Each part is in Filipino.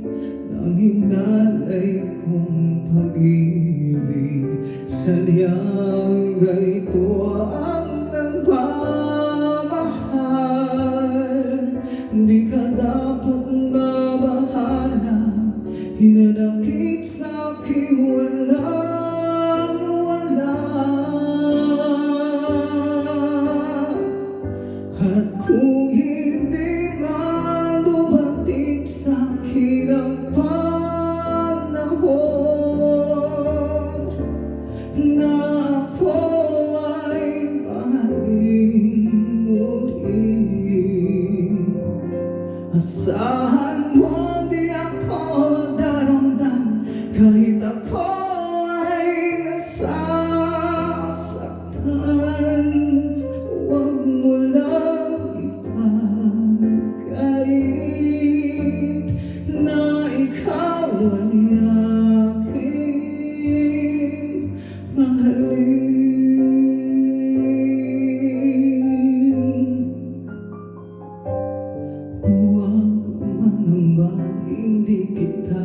ng hinalay kong pag-ibig. Sadyang ganito ang nagmamahal. Di ka dapat mabahala, hinanakit sa'kin walang wala. At kung hindi man dumating sa'kin ang panahon na ako ay mahalin muli, asahan mo di ako magdaramdam kahit ako ay nasasaktan. Huwag mo lang ipagkait na ikaw ay aking mahalin. Huwag mangambang hindi kita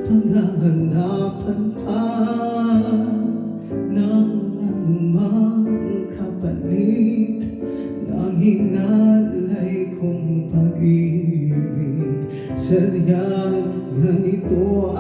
panghahanapan pa ng anumang kapalit ng hinalay kong pag-ibig. Sadyang ganito